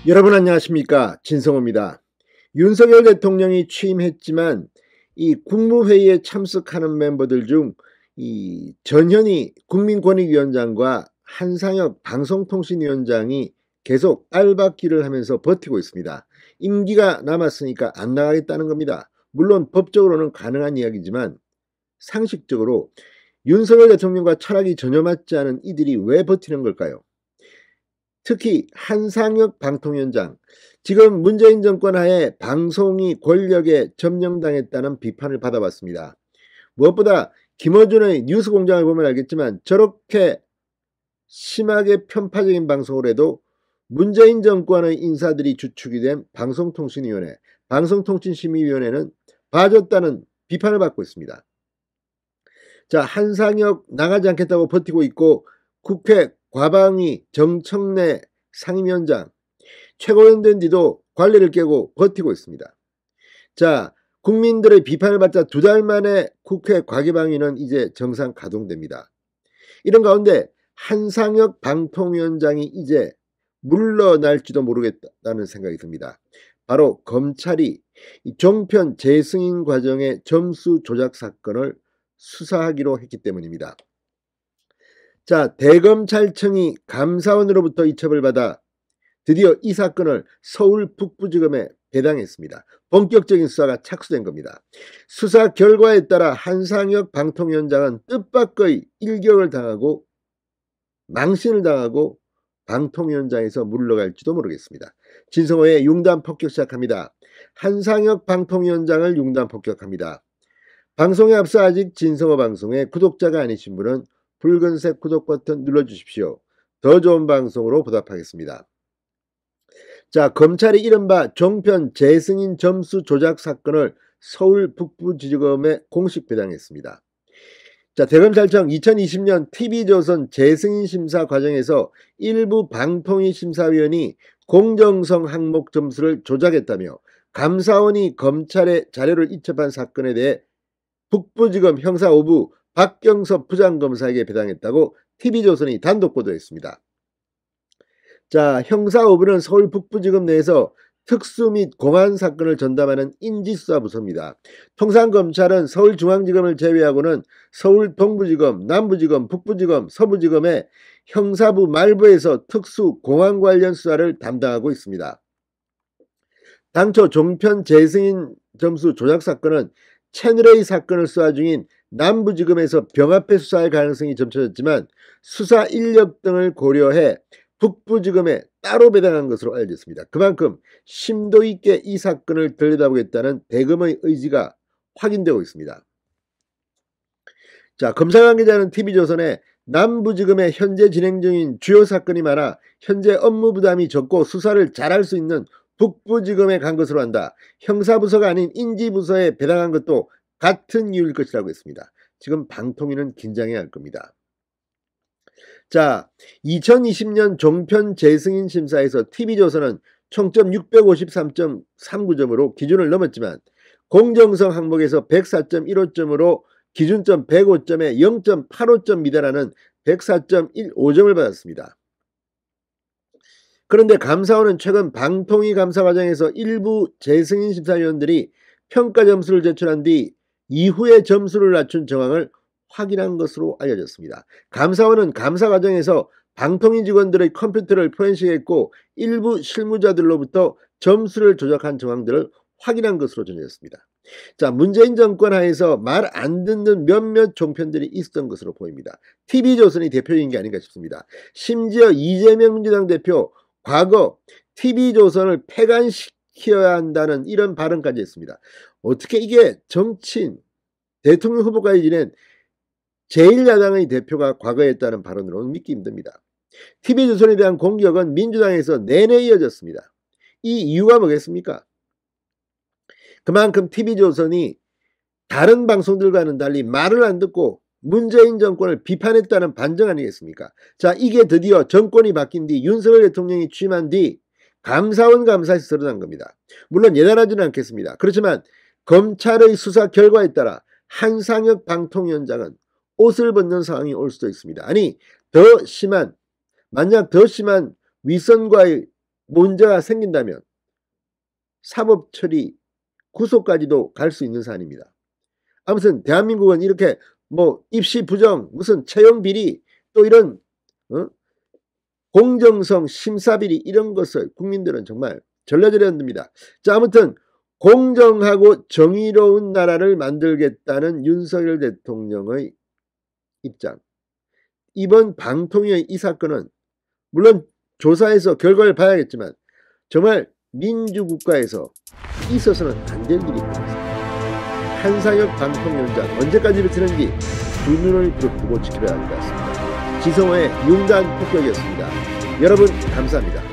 여러분 안녕하십니까, 진성호입니다. 윤석열 대통령이 취임했지만 이 국무회의에 참석하는 멤버들 중 이 전현희 국민권익위원장과 한상혁 방송통신위원장이 계속 알박기를 하면서 버티고 있습니다. 임기가 남았으니까 안 나가겠다는 겁니다. 물론 법적으로는 가능한 이야기지만 상식적으로 윤석열 대통령과 철학이 전혀 맞지 않은 이들이 왜 버티는 걸까요? 특히 한상혁 방통위원장, 지금 문재인 정권 하에 방송이 권력에 점령당했다는 비판을 받아왔습니다. 무엇보다 김어준의 뉴스공장을 보면 알겠지만 저렇게 심하게 편파적인 방송을 해도 문재인 정권의 인사들이 주축이 된 방송통신위원회, 방송통신심의위원회는 봐줬다는 비판을 받고 있습니다. 자, 한상혁 나가지 않겠다고 버티고 있고, 국회 과방위 정청래 상임위원장 최고위원 된 뒤도 관리를 깨고 버티고 있습니다. 자, 국민들의 비판을 받자 2달 만에 국회 과기방위는 이제 정상 가동됩니다. 이런 가운데 한상혁 방통위원장이 이제 물러날지도 모르겠다는 생각이 듭니다. 바로 검찰이 종편 재승인 과정의 점수 조작 사건을 수사하기로 했기 때문입니다. 자, 대검찰청이 감사원으로부터 이첩을 받아 드디어 이 사건을 서울 북부지검에 배당했습니다. 본격적인 수사가 착수된 겁니다. 수사 결과에 따라 한상혁 방통위원장은 뜻밖의 일격을 당하고 망신을 당하고 방통위원장에서 물러갈지도 모르겠습니다. 진성호의 융단 폭격 시작합니다. 한상혁 방통위원장을 융단 폭격합니다. 방송에 앞서 아직 진성호 방송의 구독자가 아니신 분은 붉은색 구독 버튼 눌러주십시오. 더 좋은 방송으로 보답하겠습니다. 자, 검찰이 이른바 종편 재승인 점수 조작 사건을 서울 북부지검에 공식 배당했습니다. 자, 대검찰청 2020년 TV조선 재승인 심사 과정에서 일부 방통위 심사위원이 공정성 항목 점수를 조작했다며 감사원이 검찰에 자료를 이첩한 사건에 대해 북부지검 형사 5부 박경섭 부장검사에게 배당했다고 TV조선이 단독 보도했습니다. 자, 형사 5부는 서울 북부지검 내에서 특수 및 공안 사건을 전담하는 인지수사부서입니다. 통상 검찰은 서울중앙지검을 제외하고는 서울 동부지검, 남부지검, 북부지검, 서부지검의 형사부 말부에서 특수 공안 관련 수사를 담당하고 있습니다. 당초 종편 재승인 점수 조작 사건은 채널A 사건을 수사 중인 남부지검에서 병합해 수사할 가능성이 점쳐졌지만 수사 인력 등을 고려해 북부지검에 따로 배당한 것으로 알려졌습니다. 그만큼 심도 있게 이 사건을 들여다보겠다는 대검의 의지가 확인되고 있습니다. 자, 검사 관계자는 TV조선에 남부지검에 현재 진행 중인 주요 사건이 많아 현재 업무 부담이 적고 수사를 잘할 수 있는 북부지검에 간 것으로 한다. 형사부서가 아닌 인지부서에 배당한 것도 같은 이유일 것이라고 했습니다. 지금 방통위는 긴장해야 할 겁니다. 자, 2020년 종편 재승인 심사에서 TV조선은 총점 653.39점으로 기준을 넘었지만 공정성 항목에서 104.15점으로 기준점 105점에 0.85점 미달하는 104.15점을 받았습니다. 그런데 감사원은 최근 방통위 감사 과정에서 일부 재승인 심사위원들이 평가 점수를 제출한 뒤 이후에 점수를 낮춘 정황을 확인한 것으로 알려졌습니다. 감사원은 감사 과정에서 방통위 직원들의 컴퓨터를 포렌식했고 일부 실무자들로부터 점수를 조작한 정황들을 확인한 것으로 전해졌습니다. 자, 문재인 정권 하에서 말 안 듣는 몇몇 종편들이 있었던 것으로 보입니다. TV조선이 대표인 게 아닌가 싶습니다. 심지어 이재명 민주당 대표 과거 TV조선을 폐간시켜야 한다는 이런 발언까지 했습니다. 어떻게 이게 정치인, 대통령 후보까지 지낸 제1야당의 대표가 과거에 했다는 발언으로는 믿기 힘듭니다. TV조선에 대한 공격은 민주당에서 내내 이어졌습니다. 이 이유가 뭐겠습니까? 그만큼 TV조선이 다른 방송들과는 달리 말을 안 듣고 문재인 정권을 비판했다는 반증 아니겠습니까? 자, 이게 드디어 정권이 바뀐 뒤 윤석열 대통령이 취임한 뒤 감사원 감사에서 드러난 겁니다. 물론 예단하지는 않겠습니다. 그렇지만 검찰의 수사 결과에 따라 한상혁 방통위원장은 옷을 벗는 상황이 올 수도 있습니다. 아니, 만약 더 심한 윗선과의 문제가 생긴다면 사법 처리, 구속까지도 갈 수 있는 사안입니다. 아무튼 대한민국은 이렇게 뭐 입시 부정, 무슨 채용 비리, 또 이런 공정성, 심사 비리 이런 것을 국민들은 정말 전려드려야 됩니다. 자, 아무튼 공정하고 정의로운 나라를 만들겠다는 윤석열 대통령의 입장. 이번 방통위의 이 사건은 물론 조사해서 결과를 봐야겠지만 정말 민주국가에서 있어서는 안 될 일입니다. 한상혁 방통위원장 언제까지 버티는지 두 눈을 부릅뜨고 지켜봐야 할 것 같습니다. 지성호의 융단 폭격이었습니다. 여러분 감사합니다.